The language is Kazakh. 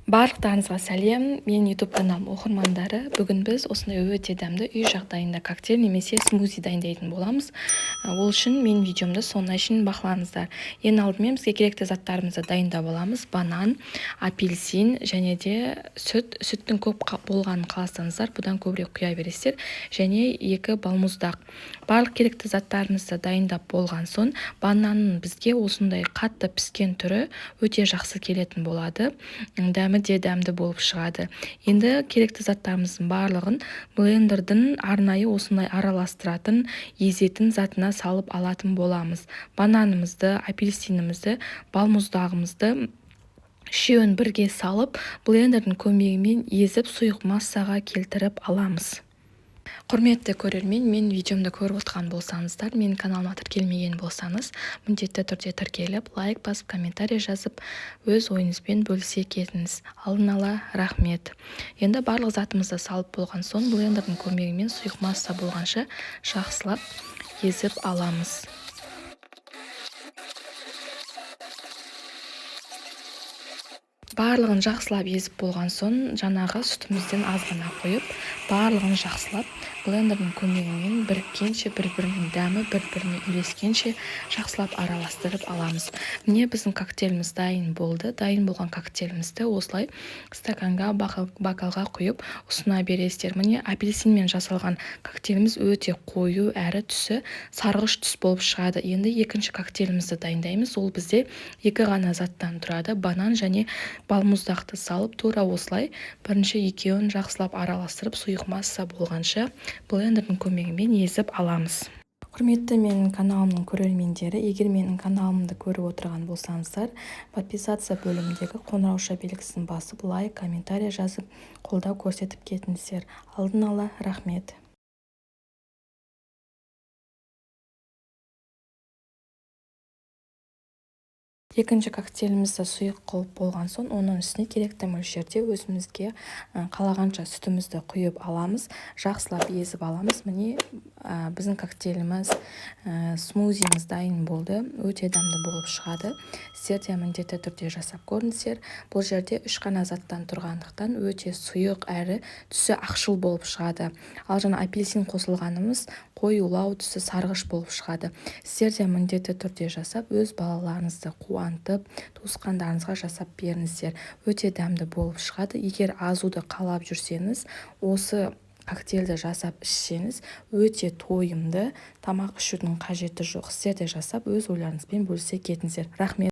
Барлықтарыңызға сәлем, мен YouTube каналым оқырмандары. Бүгін біз осындай өте дәмді үй жағдайында коктейль немесе смузи дайындайтын боламыз. Ол үшін мен видеомды соңына шейін бақылаңыздар. Ең алдымен бізге керекті заттарымызды дайындап аламыз. Банан, апельсин және де сүт. Сүттің көп болғанын қаласаңыздар, бұдан көбірек құя бересіздер. Және 2 балмұздақ. Барлық керекті заттарымызды дайындап болған соң, бананның бізге осындай қатты піскен түрі өте жақсы келетін болады. Дәмі де дәмді болып шығады. Енді керекті заттарымыздың барлығын блендердің арнайы осындай араластыратын, езетін затына салып алатын боламыз. Бананымызды, апельсинімізді, балмұздағымызды үшеуін бірге салып, блендердің көмегімен езіп сұйық массаға келтіріп аламыз. Құрметті көрермен, мен видеомды көріп отырған болсаңыздар, менің каналыма тіркелмеген болсаңыз, міндетті түрде тіркеліп, лайк басып, комментарий жазып, өз ойыңызбен бөлісе кетіңіз. Алдын ала рахмет. Енді барлық затымызды салып болған соң, блендердің көмегімен сұйық масса болғанша жақсылап езіп аламыз. Барлығын жақсылап езіп болған соң, жаңағы сүтімізден азғана қойып, барлығын жақсылап блендердің көмегімен біріккенше, бір-бірінің дәмі бір-біріне үйлескенше жақсылап араластырып аламыз. Міне біздің коктейліміз дайын болды. Дайын болған коктейлімізді осылай стаканға, бокалға құйып ұсына бересіздер. Міне апельсинмен жасалған коктейліміз өте қою әрі түсі сарғыш түс болып шығады. Енді екінші коктейлімізді дайындаймыз. Ол бізде 2 ғана заттан тұрады. Банан және балмұздақты салып, тура осылай бірінші екеуін жақсылап араластырып, сұйық масса болғанша блендердің көмегімен езіп аламыз. Құрметті менің каналымның көрермендері, егер менің каналымды көріп отырған болсаңыздар, подписаться бөліміндегі қоңырауша белгісін басып, лайк, комментарий жазып, қолдау көрсетіп кетіңіздер. Алдын ала рахмет. Екінші коктейлімізді сұйық қылып болған соң, оның үстіне керекті мөлшерде өзімізге қалағанша сүтімізді құйып аламыз, жақсылап езіп аламыз. Міне біздің коктейліміз, смузиміз дайын болды, өте дәмді болып шығады. Сіздер де міндетті түрде жасап көріңіздер. Бұл жерде 3 қана заттан тұрғандықтан өте сұйық әрі түсі ақшыл болып шығады. Ал жаңа апельсин қосылғанымыз қоюлау, түсі сарғыш болып шығады. Сіздер де міндетті түрде жасап, өз балаларыңызды қуантып, туысқандарыңызға жасап беріңіздер. Өте дәмді болып шығады. Егер азуды қалап жүрсеңіз, осы коктейльді жасап ішсеңіз, өте тойымды, тамақ ішудің қажеті жоқ. Сіздер де жасап, өз ойларыңызбен бөлісе кетіңіздер. Рахмет.